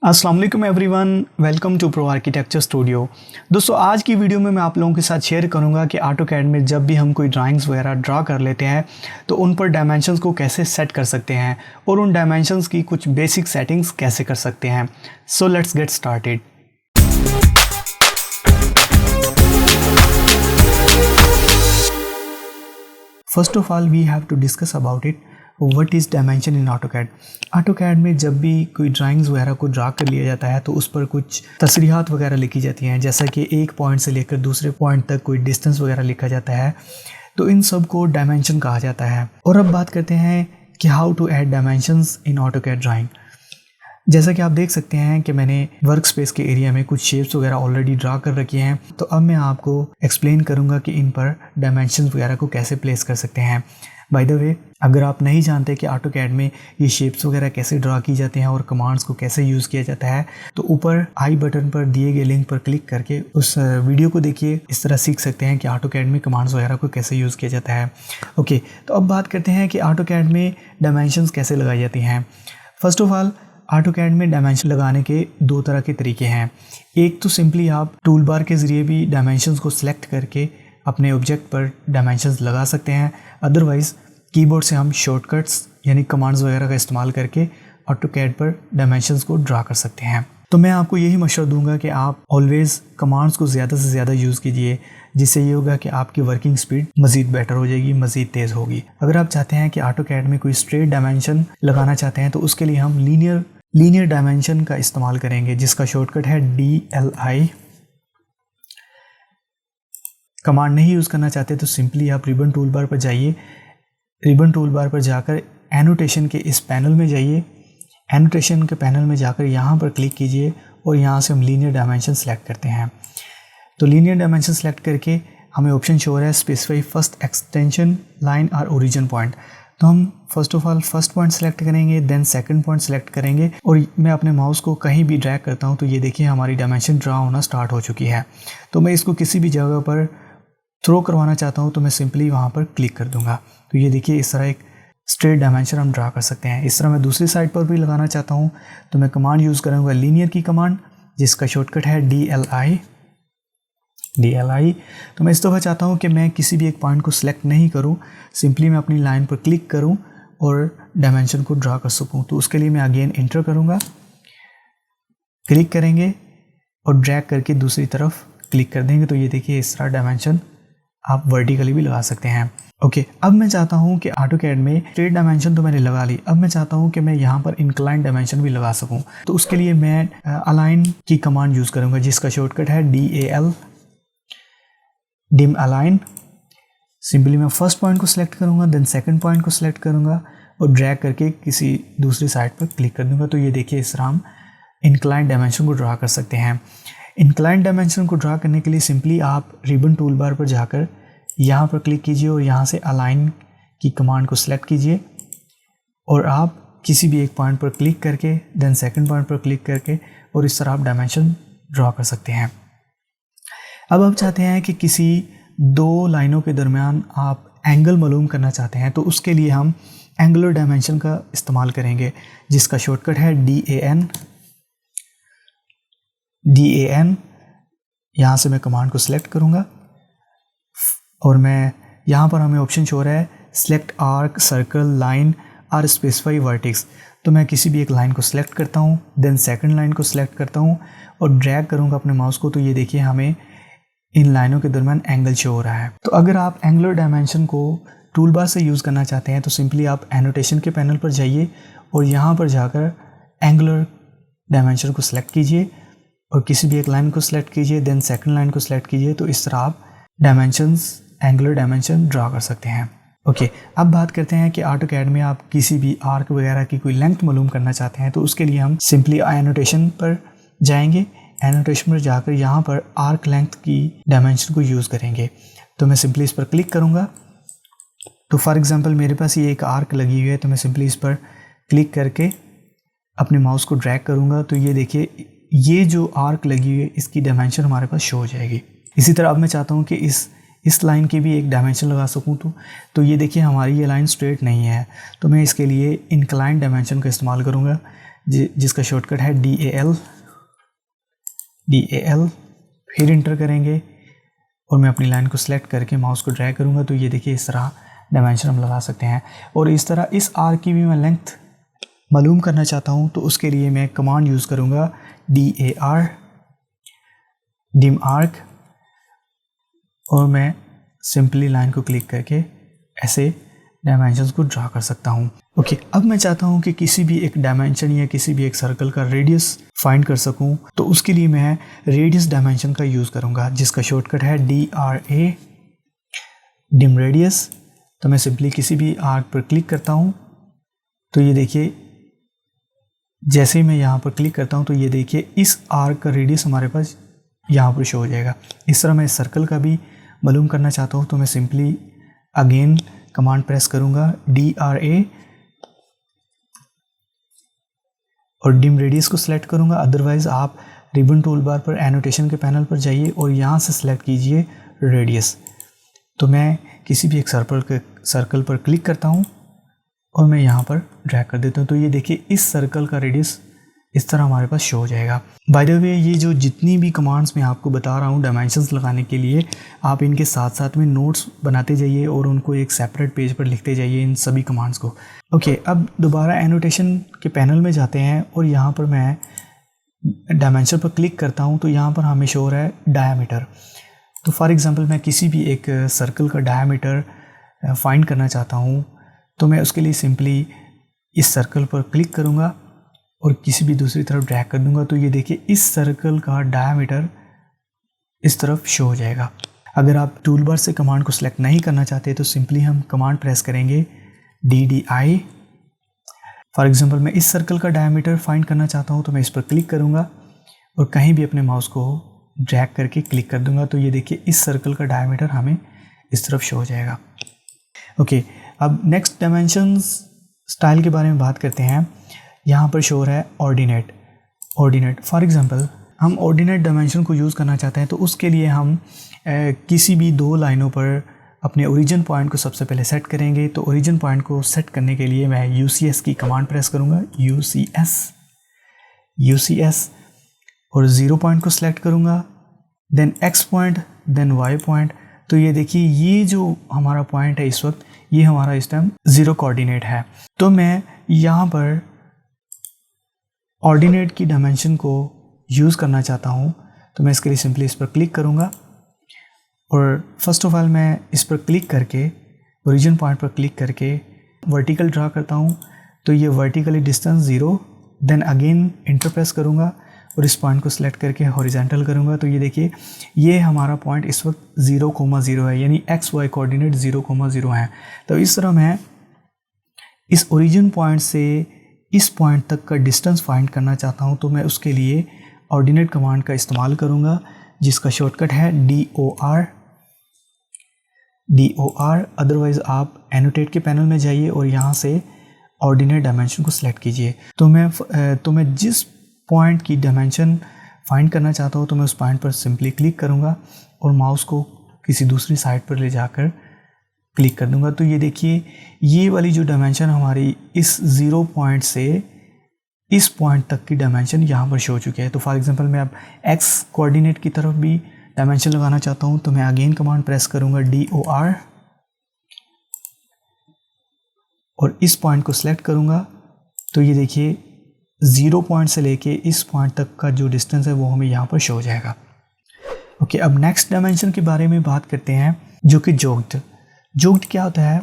अस्सलाम वालेकुम everyone, welcome to pro architecture studio. दोस्तों, आज की वीडियो में मैं आप लोगों के साथ शेयर करूंगा कि ऑटोकैड में जब भी हम कोई ड्राइंग्स वगैरह ड्रा कर लेते हैं तो उन पर डायमेंशंस को कैसे सेट कर सकते हैं और उन डायमेंशंस की कुछ बेसिक सेटिंग्स कैसे कर सकते हैं। So let's get started. First of all we have to discuss about it what is dimension in AutoCAD. AutoCAD में जब भी कोई ड्राइंग्स वगैरह को ड्रा कर लिया जाता है तो उस पर कुछ तसरीहात वगैरह लिखी जाती हैं, जैसा कि एक पॉइंट से लेकर दूसरे पॉइंट तक कोई डिस्टेंस वगैरह लिखा जाता है, तो इन सब को डायमेंशन कहा जाता है। और अब बात करते हैं कि how to add dimensions in AutoCAD drawing. जैसा कि आप देख सकते हैं कि मैंने वर्क स्पेस के एरिया में कुछ शेप्स वगैरह ऑलरेडी ड्रा कर रखी हैं, तो अब मैं आपको एक्सप्लेन करूंगा कि इन पर डायमेंशंस वगैरह को कैसे प्लेस कर सकते हैं। बाय द वे, अगर आप नहीं जानते कि ऑटोकैड में ये शेप्स वगैरह कैसे ड्रा की जाती हैं और कमांड्स को कैसे यूज़ किया जाता है, तो ऊपर आई बटन पर दिए गए लिंक पर क्लिक करके उस वीडियो को देखिए। इस तरह सीख सकते हैं कि ऑटोकैड में कमांड्स वगैरह को कैसे यूज़ किया जाता है। ओके, तो अब बात करते हैं कि ऑटोकैड में डायमेंशंस कैसे लगाई जाती हैं। फर्स्ट ऑफ ऑल, ऑटोकैड में डायमेंशन लगाने के दो तरह के तरीके हैं। एक तो सिंपली आप टूल बार के ज़रिए भी डायमेंशंस को सिलेक्ट करके अपने ऑब्जेक्ट पर डायमेंशंस लगा सकते हैं। अदरवाइज़ कीबोर्ड से हम शॉर्टकट्स यानी कमांड्स वगैरह का इस्तेमाल करके ऑटोकैड पर डायमेंशंस को ड्रा कर सकते हैं। तो मैं आपको यही मशवरा दूंगा कि आप ऑलवेज़ कमांड्स को ज़्यादा से ज़्यादा यूज़ कीजिए, जिससे ये होगा कि आपकी वर्किंग स्पीड मज़ीद बेटर हो जाएगी, मज़ीद तेज़ होगी। अगर आप चाहते हैं कि ऑटोकैड में कोई स्ट्रेट डायमेंशन लगाना चाहते हैं तो उसके लिए हम लीनियर डायमेंशन का इस्तेमाल करेंगे, जिसका शॉर्टकट है DLI। कमांड नहीं यूज़ करना चाहते तो सिंपली आप रिबन टूल बार पर जाइए। रिबन टूल बार पर जाकर एनोटेशन के इस पैनल में जाइए। एनोटेशन के पैनल में जाकर यहाँ पर क्लिक कीजिए और यहाँ से हम लीनियर डायमेंशन सेलेक्ट करते हैं। तो लीनियर डायमेंशन सेलेक्ट करके हमें ऑप्शन शो हो रहा है स्पेसिफाई फर्स्ट एक्सटेंशन लाइन और ओरिजिन पॉइंट। तो हम first of all first point select करेंगे, देन सेकंड पॉइंट सेलेक्ट करेंगे और मैं अपने माउस को कहीं भी ड्रैग करता हूँ तो ये देखिए हमारी डायमेंशन ड्रा होना स्टार्ट हो चुकी है। तो मैं इसको किसी भी जगह पर थ्रो करवाना चाहता हूँ तो मैं सिंपली वहाँ पर क्लिक कर दूंगा। तो ये देखिए इस तरह एक स्ट्रेट डायमेंशन हम ड्रा कर सकते हैं। इस तरह मैं दूसरी साइड पर भी लगाना चाहता हूँ तो मैं कमांड यूज़ करूँगा लीनियर की कमांड, जिसका शॉर्टकट है DLI। तो मैं इस दफ़ा चाहता हूँ कि मैं किसी भी एक पॉइंट को सिलेक्ट नहीं करूँ, सिंपली मैं अपनी लाइन पर क्लिक करूँ और डायमेंशन को ड्रा कर सकूँ। तो उसके लिए मैं अगेन इंटर करूँगा, क्लिक करेंगे और ड्रैग करके दूसरी तरफ क्लिक कर देंगे। तो ये देखिए इस तरह डायमेंशन आप वर्टिकली भी लगा सकते हैं। ओके, अब मैं चाहता हूँ कि ऑटोकैड में स्ट्रेट डायमेंशन तो मैंने लगा ली, अब मैं चाहता हूँ कि मैं यहाँ पर इंक्लाइन डायमेंशन भी लगा सकूँ। तो उसके लिए मैं अलाइन की कमांड यूज़ करूँगा, जिसका शॉर्टकट है DAL, डिम अलाइन। सिंपली मैं फर्स्ट पॉइंट को सिलेक्ट करूँगा, देन सेकंड पॉइंट को सिलेक्ट करूँगा और ड्रैग करके किसी दूसरी साइड पर क्लिक कर दूँगा। तो ये देखिए इस तरह हम इंक्लाइन डायमेंशन को ड्रा कर सकते हैं। इंक्लाइन डायमेंशन को ड्रा करने के लिए सिंपली आप रिबन टूल बार पर जाकर यहाँ पर क्लिक कीजिए और यहाँ से अलाइन की कमांड को सिलेक्ट कीजिए और आप किसी भी एक पॉइंट पर क्लिक करके देन सेकंड पॉइंट पर क्लिक करके और इस तरह आप डायमेंशन ड्रा कर सकते हैं। अब आप चाहते हैं कि किसी दो लाइनों के दरमियान आप एंगल मालूम करना चाहते हैं, तो उसके लिए हम एंगुलर डायमेंशन का इस्तेमाल करेंगे, जिसका शॉर्टकट है DAN। यहाँ से मैं कमांड को सिलेक्ट करूँगा और मैं यहाँ पर हमें ऑप्शन शो हो रहा है सिलेक्ट आर्क, सर्कल, लाइन और स्पेसिफाई वर्टेक्स। तो मैं किसी भी एक लाइन को सिलेक्ट करता हूँ, देन सेकंड लाइन को सिलेक्ट करता हूँ और ड्रैग करूँगा अपने माउस को। तो ये देखिए हमें इन लाइनों के दरमियान एंगल शो हो रहा है। तो अगर आप एंगुलर डायमेंशन को टूल बार से यूज़ करना चाहते हैं तो सिंपली आप एनोटेशन के पैनल पर जाइए और यहाँ पर जाकर एंगुलर डायमेंशन को सिलेक्ट कीजिए और किसी भी एक लाइन को सिलेक्ट कीजिए, देन सेकंड लाइन को सिलेक्ट कीजिए। तो इस तरह आप डायमेंशंस एंगुलर डायमेंशन ड्रा कर सकते हैं। ओके, अब बात करते हैं कि ऑटोकैड में आप किसी भी आर्क वगैरह की कोई लेंथ मालूम करना चाहते हैं, तो उसके लिए हम सिंपली एनोटेशन पर जाएंगे। एनोटेशन पर जाकर यहाँ पर आर्क लेंथ की डायमेंशन को यूज़ करेंगे। तो मैं सिंपली इस पर क्लिक करूँगा। तो फॉर एग्जांपल मेरे पास ये एक आर्क लगी हुई है, तो मैं सिंपली इस पर क्लिक करके अपने माउस को ड्रैग करूँगा। तो ये देखिए ये जो आर्क लगी हुई है इसकी डायमेंशन हमारे पास शो हो जाएगी। इसी तरह अब मैं चाहता हूँ कि इस लाइन की भी एक डायमेंशन लगा सकूँ। तो ये देखिए हमारी ये लाइन स्ट्रेट नहीं है, तो मैं इसके लिए इंक्लाइन डायमेंशन का इस्तेमाल करूँगा, जिसका शॉर्टकट है DAL, फिर इंटर करेंगे और मैं अपनी लाइन को सिलेक्ट करके माउस को ड्रैग करूँगा तो ये देखिए इस तरह डायमेंशन हम लगा सकते हैं। और इस तरह इस आर्क की भी मैं लेंथ मालूम करना चाहता हूँ तो उसके लिए मैं कमांड यूज़ करूँगा DAR, डिम आर्क, और मैं सिंपली लाइन को क्लिक करके ऐसे डायमेंशंस को ड्रा कर सकता हूँ। ओके, अब मैं चाहता हूँ कि किसी भी एक डायमेंशन या किसी भी एक सर्कल का रेडियस फाइंड कर सकूँ तो उसके लिए मैं रेडियस डायमेंशन का यूज़ करूँगा जिसका शॉर्टकट है DRA, डिम रेडियस। तो मैं सिंपली किसी भी आर्क पर क्लिक करता हूँ तो ये देखिए जैसे ही मैं यहाँ पर क्लिक करता हूँ तो ये देखिए इस आर्क का रेडियस हमारे पास यहाँ पर शो हो जाएगा। इस तरह मैं इस सर्कल का भी मालूम करना चाहता हूँ तो मैं सिंपली अगेन कमांड प्रेस करूँगा DRA और डिम रेडियस को सिलेक्ट करूँगा। अदरवाइज़ आप रिबन टूल बार पर एनोटेशन के पैनल पर जाइए और यहाँ से सिलेक्ट कीजिए रेडियस। तो मैं किसी भी एक सर्कल पर क्लिक करता हूँ और मैं यहाँ पर ड्रैग कर देता हूँ तो ये देखिए इस सर्कल का रेडियस इस तरह हमारे पास शो हो जाएगा। बाय द वे ये जो जितनी भी कमांड्स मैं आपको बता रहा हूँ डायमेंशंस लगाने के लिए, आप इनके साथ साथ में नोट्स बनाते जाइए और उनको एक सेपरेट पेज पर लिखते जाइए इन सभी कमांड्स को। ओके, अब दोबारा एनोटेशन के पैनल में जाते हैं और यहाँ पर मैं डायमेंशन पर क्लिक करता हूँ तो यहाँ पर हमें शो हो रहा है डायामीटर। तो फॉर एग्ज़ाम्पल मैं किसी भी एक सर्कल का डायामीटर फाइंड करना चाहता हूँ तो मैं उसके लिए सिंपली इस सर्कल पर क्लिक करूँगा और किसी भी दूसरी तरफ ड्रैग कर दूंगा तो ये देखिए इस सर्कल का डायमीटर इस तरफ शो हो जाएगा। अगर आप टूल बार से कमांड को सिलेक्ट नहीं करना चाहते तो सिंपली हम कमांड प्रेस करेंगे DDI। फॉर एग्जांपल मैं इस सर्कल का डायमीटर फाइंड करना चाहता हूँ तो मैं इस पर क्लिक करूँगा और कहीं भी अपने माउस को ड्रैग करके क्लिक कर दूंगा तो ये देखिए इस सर्कल का डायमीटर हमें इस तरफ शो हो जाएगा। ओके, अब नेक्स्ट डायमेंशंस स्टाइल के बारे में बात करते हैं। यहाँ पर शो हो रहा है ऑर्डिनेट। फॉर एग्जांपल हम ऑर्डिनेट डायमेंशन को यूज़ करना चाहते हैं तो उसके लिए हम किसी भी दो लाइनों पर अपने ओरिजिन पॉइंट को सबसे पहले सेट करेंगे। तो ओरिजिन पॉइंट को सेट करने के लिए मैं UCS की कमांड प्रेस करूँगा, UCS और 0 पॉइंट को सिलेक्ट करूँगा, then X point, then Y point. तो ये देखिए ये जो हमारा पॉइंट है इस वक्त ये हमारा इस टाइम 0 कोऑर्डिनेट है। तो मैं यहाँ पर ऑर्डिनेट की डायमेंशन को यूज़ करना चाहता हूँ तो मैं इसके लिए सिंपली इस पर क्लिक करूँगा और फर्स्ट ऑफ ऑल मैं इस पर क्लिक करके ओरिजिन पॉइंट पर क्लिक करके वर्टिकल ड्रा करता हूँ तो ये vertically distance 0, then again enter press करूँगा और इस पॉइंट को सिलेक्ट करके हॉरिजॉन्टल करूँगा तो ये देखिए ये हमारा पॉइंट इस वक्त 0,0 है, यानी XY कोऑर्डिनेट 0,0 है। तो इस तरह मैं इस ओरिजिन पॉइंट से इस पॉइंट तक का डिस्टेंस फाइंड करना चाहता हूँ तो मैं उसके लिए ऑर्डिनेट कमांड का इस्तेमाल करूँगा जिसका शॉर्टकट है DOR। अदरवाइज़ आप एनोटेट के पैनल में जाइए और यहाँ से ऑर्डिनेट डायमेंशन को सिलेक्ट कीजिए। तो मैं जिस पॉइंट की डायमेंशन फाइंड करना चाहता हूँ तो मैं उस पॉइंट पर सिंपली क्लिक करूँगा और माउस को किसी दूसरी साइड पर ले जाकर क्लिक कर दूंगा। तो ये देखिए ये वाली जो डायमेंशन हमारी इस 0 पॉइंट से इस पॉइंट तक की डायमेंशन यहाँ पर शो हो चुकी है। तो फॉर एग्जांपल मैं अब X कोऑर्डिनेट की तरफ भी डायमेंशन लगाना चाहता हूँ तो मैं अगेन कमांड प्रेस करूँगा DOR और इस पॉइंट को सिलेक्ट करूँगा तो ये देखिए 0 पॉइंट से लेके इस पॉइंट तक का जो डिस्टेंस है वो हमें यहाँ पर शो हो जाएगा। ओके, अब नेक्स्ट डायमेंशन के बारे में बात करते हैं जो कि जोग्ड क्या होता है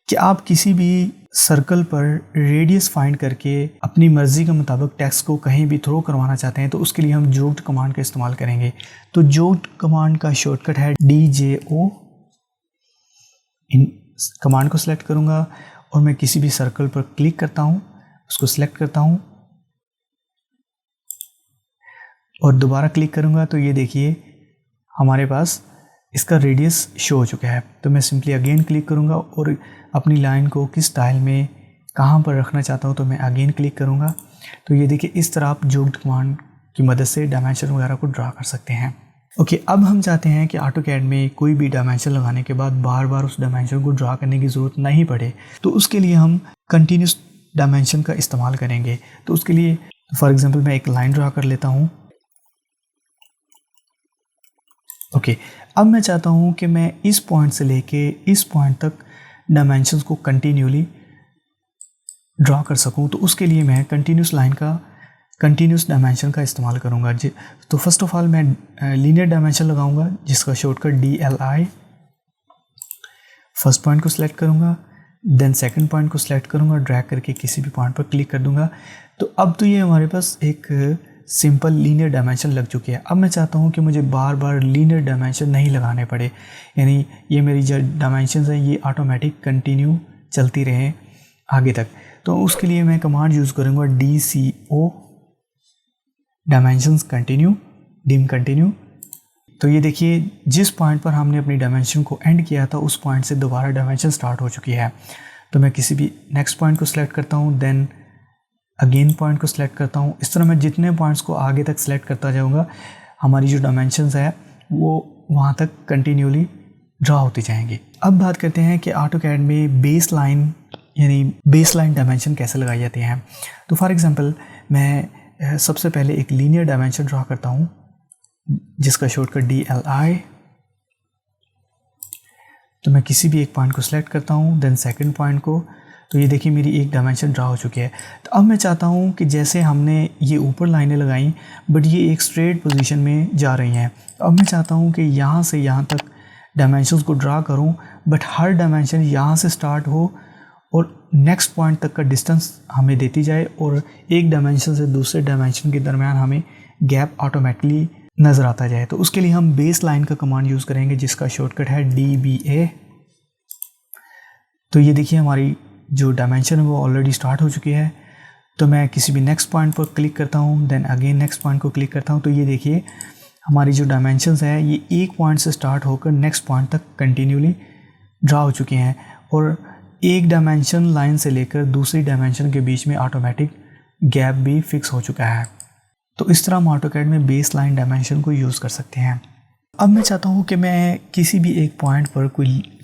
कि आप किसी भी सर्कल पर रेडियस फाइंड करके अपनी मर्जी के मुताबिक टेक्स्ट को कहीं भी थ्रो करवाना चाहते हैं तो उसके लिए हम जोग्ड कमांड का इस्तेमाल करेंगे। तो जोग्ड कमांड का शॉर्टकट है DJO। इन कमांड को सिलेक्ट करूंगा और मैं किसी भी सर्कल पर क्लिक करता हूं, उसको सिलेक्ट करता हूं और दोबारा क्लिक करूंगा तो ये देखिए हमारे पास इसका रेडियस शो हो चुका है। तो मैं सिंपली अगेन क्लिक करूंगा और अपनी लाइन को किस स्टाइल में कहाँ पर रखना चाहता हूँ तो मैं अगेन क्लिक करूंगा। तो ये देखिए इस तरह आप जोग्ड कमांड की मदद से डायमेंशन वगैरह को ड्रा कर सकते हैं। ओके, अब हम चाहते हैं कि AutoCAD में कोई भी डायमेंशन लगाने के बाद बार बार उस डायमेंशन को ड्रा करने की ज़रूरत नहीं पड़े तो उसके लिए हम कंटिन्यूस डायमेंशन का इस्तेमाल करेंगे। तो उसके लिए फॉर एग्जांपल मैं एक लाइन ड्रा कर लेता हूँ। ओके, अब मैं चाहता हूँ कि मैं इस पॉइंट से लेके इस पॉइंट तक डायमेंशंस को कंटिन्यूली ड्रा कर सकूँ, तो उसके लिए मैं कंटिन्यूस डायमेंशन का इस्तेमाल करूँगा। तो फर्स्ट ऑफ ऑल मैं लीनियर डायमेंशन लगाऊंगा जिसका शॉर्टकट DLI। फर्स्ट पॉइंट को सिलेक्ट करूँगा, देन सेकंड पॉइंट को सिलेक्ट करूँगा, ड्रैग करके किसी भी पॉइंट पर क्लिक कर दूँगा। तो अब तो ये हमारे पास एक सिंपल लीनियर डायमेंशन लग चुकी है। अब मैं चाहता हूँ कि मुझे बार बार लीनियर डायमेंशन नहीं लगाने पड़े, यानी ये मेरी जो डायमेंशन है ये ऑटोमेटिक कंटिन्यू चलती रहे आगे तक। तो उसके लिए मैं कमांड यूज़ करूँगा DCO dimensions continue, dim continue. तो ये देखिए जिस पॉइंट पर हमने अपनी डायमेंशन को एंड किया था उस पॉइंट से दोबारा डायमेंशन स्टार्ट हो चुकी है। तो मैं किसी भी नेक्स्ट पॉइंट को सिलेक्ट करता हूँ, देन अगेन पॉइंट को सिलेक्ट करता हूँ। इस तरह मैं जितने पॉइंट्स को आगे तक सिलेक्ट करता जाऊँगा हमारी जो डायमेंशंस है वो वहाँ तक कंटिन्यूली ड्रा होती जाएंगी। अब बात करते हैं कि AutoCAD में बेस लाइन डायमेंशन कैसे लगाई जाती हैं। तो फॉर एग्जांपल मैं सबसे पहले एक लीनियर डायमेंशन ड्रा करता हूँ जिसका शॉर्टकट DLI। तो मैं किसी भी एक पॉइंट को सिलेक्ट करता हूँ, देन सेकंड पॉइंट को। तो ये देखिए मेरी एक डायमेंशन ड्रा हो चुकी है। तो अब मैं चाहता हूँ कि जैसे हमने ये ऊपर लाइनें लगाई बट ये एक स्ट्रेट पोजीशन में जा रही हैं, तो अब मैं चाहता हूँ कि यहाँ से यहाँ तक डायमेंशंस को ड्रा करूँ, बट हर डायमेंशन यहाँ से स्टार्ट हो और नेक्स्ट पॉइंट तक का डिस्टेंस हमें देती जाए और एक डायमेंशन से दूसरे डायमेंशन के दरमियान हमें गैप ऑटोमेटिकली नज़र आता जाए। तो उसके लिए हम बेस लाइन का कमांड यूज़ करेंगे जिसका शॉर्टकट है DBA। तो ये देखिए हमारी जो डायमेंशन है वो ऑलरेडी स्टार्ट हो चुकी है। तो मैं किसी भी नेक्स्ट पॉइंट पर क्लिक करता हूँ, देन अगेन नेक्स्ट पॉइंट को क्लिक करता हूँ। तो ये देखिए हमारी जो डायमेंशंस है ये एक पॉइंट से स्टार्ट होकर नेक्स्ट पॉइंट तक कंटिन्यूली ड्रा हो चुकी हैं और एक डायमेंशन लाइन से लेकर दूसरी डायमेंशन के बीच में ऑटोमेटिक गैप भी फिक्स हो चुका है। तो इस तरह हम AutoCAD में बेस लाइन डायमेंशन को यूज़ कर सकते हैं। अब मैं चाहता हूँ कि मैं किसी भी एक पॉइंट पर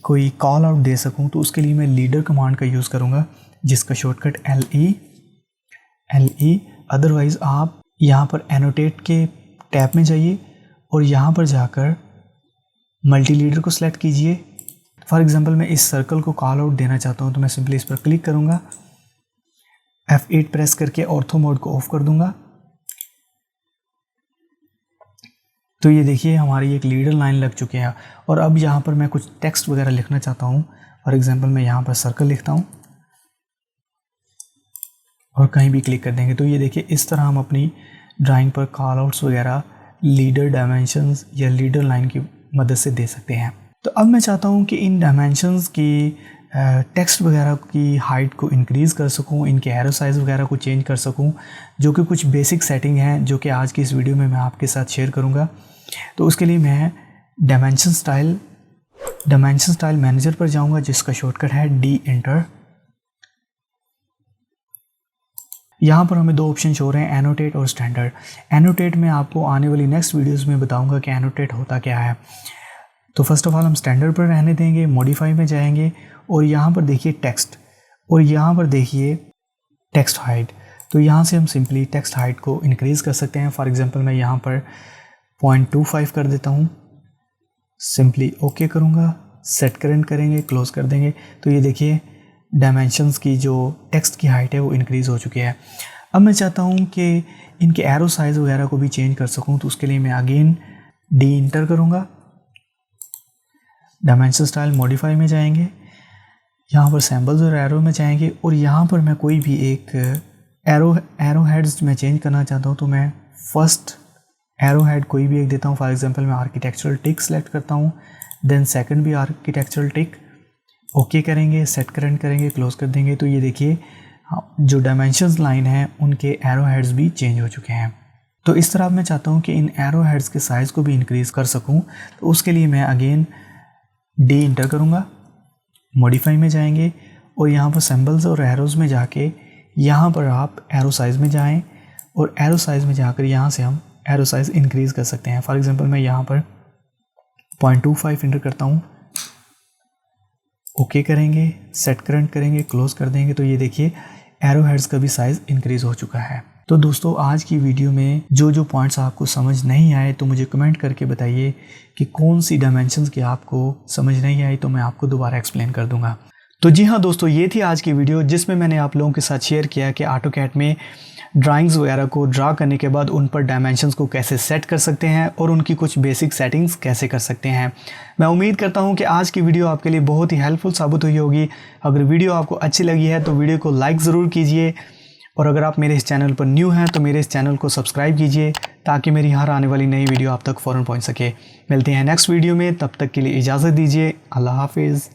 कोई कॉल आउट दे सकूँ, तो उसके लिए मैं लीडर कमांड का यूज़ करूँगा जिसका शॉर्टकट LE। अदरवाइज़ आप यहाँ पर एनोटेट के टैब में जाइए और यहाँ पर जाकर मल्टी लीडर को सिलेक्ट कीजिए। फॉर एग्जांपल मैं इस सर्कल को कॉल आउट देना चाहता हूँ, तो मैं सिंपली इस पर क्लिक करूँगा, F8 प्रेस करके ऑर्थो मोड को ऑफ कर दूँगा। तो ये देखिए हमारी एक लीडर लाइन लग चुकी है। और अब यहाँ पर मैं कुछ टेक्स्ट वगैरह लिखना चाहता हूँ। फॉर एग्जांपल मैं यहाँ पर सर्कल लिखता हूँ और कहीं भी क्लिक कर देंगे। तो ये देखिए इस तरह हम अपनी ड्राइंग पर कॉल आउट्स वगैरह लीडर डायमेंशंस या लीडर लाइन की मदद से दे सकते हैं। तो अब मैं चाहता हूँ कि इन डायमेंशंस की टेक्स्ट वगैरह की हाइट को इंक्रीज़ कर सकूँ, इनके एरो साइज़ वगैरह को चेंज कर सकूँ, जो कि कुछ बेसिक सेटिंग हैं जो कि आज की इस वीडियो में मैं आपके साथ शेयर करूँगा। तो उसके लिए मैं डायमेंशन स्टाइल मैनेजर पर जाऊँगा जिसका शॉर्टकट है D एंटर। यहाँ पर हमें दो ऑप्शन हो रहे हैं, एनोटेट और स्टैंडर्ड। एनोटेट में आपको आने वाली नेक्स्ट वीडियोज़ में बताऊँगा कि एनोटेट होता क्या है। तो फर्स्ट ऑफ ऑल हम स्टैंडर्ड पर रहने देंगे, मॉडिफाई में जाएंगे और यहाँ पर देखिए टेक्स्ट और यहाँ पर देखिए टेक्स्ट हाइट। तो यहाँ से हम सिंपली टेक्स्ट हाइट को इंक्रीज़ कर सकते हैं। फॉर एग्जांपल मैं यहाँ पर 0.25 कर देता हूँ, सिंपली ओके करूँगा, सेट करंट करेंगे, क्लोज कर देंगे। तो ये देखिए डायमेंशंस की जो टेक्स्ट की हाइट है वो इंक्रीज़ हो चुकी है। अब मैं चाहता हूँ कि इनके एरो साइज़ वगैरह को भी चेंज कर सकूँ, तो उसके लिए मैं अगेन D इंटर करूँगा, डायमेंशन स्टाइल मॉडिफाई में जाएंगे, यहाँ पर सैम्बल्स और एरो में जाएंगे और यहाँ पर मैं कोई भी एक एरो हेड्स मैं चेंज करना चाहता हूँ। तो मैं फर्स्ट एरो हेड कोई भी एक देता हूँ। फॉर एग्जांपल मैं आर्किटेक्चरल टिक सेलेक्ट करता हूँ, देन सेकंड भी आर्किटेक्चरल टिक, ओके करेंगे, सेट करंट करेंगे, क्लोज कर देंगे। तो ये देखिए जो डायमेंशंस लाइन है उनके एरो हेड्स भी चेंज हो चुके हैं। तो इस तरह मैं चाहता हूँ कि इन एरो हेड्स के साइज़ को भी इंक्रीज़ कर सकूँ। तो उसके लिए मैं अगेन D इंटर करूँगा, मॉडिफाई में जाएंगे और यहाँ पर सिंबल्स और एरोज़ में जाके यहाँ पर आप एरो साइज़ में जाएं और एरो साइज़ में जाकर यहाँ से हम एरो साइज़ इंक्रीज़ कर सकते हैं। फॉर एग्जांपल मैं यहाँ पर 0.25 इंटर करता हूँ, ओके करेंगे, सेट करंट करेंगे, क्लोज कर देंगे। तो ये देखिए एरो हेड्स का भी साइज़ इंक्रीज़ हो चुका है। तो दोस्तों आज की वीडियो में जो जो पॉइंट्स आपको समझ नहीं आए तो मुझे कमेंट करके बताइए कि कौन सी डायमेंशंस की आपको समझ नहीं आई, तो मैं आपको दोबारा एक्सप्लेन कर दूंगा। तो जी हाँ दोस्तों, ये थी आज की वीडियो जिसमें मैंने आप लोगों के साथ शेयर किया कि ऑटोकैड में ड्राइंग्स वगैरह को ड्रा करने के बाद उन पर डायमेंशंस को कैसे सेट कर सकते हैं और उनकी कुछ बेसिक सेटिंग्स कैसे कर सकते हैं। मैं उम्मीद करता हूं कि आज की वीडियो आपके लिए बहुत ही हेल्पफुल साबित हुई होगी। अगर वीडियो आपको अच्छी लगी है तो वीडियो को लाइक ज़रूर कीजिए, और अगर आप मेरे इस चैनल पर न्यू हैं तो मेरे इस चैनल को सब्सक्राइब कीजिए ताकि मेरी हर आने वाली नई वीडियो आप तक फ़ौरन पहुँच सके। मिलते हैं नेक्स्ट वीडियो में, तब तक के लिए इजाज़त दीजिए। अल्लाह हाफिज़।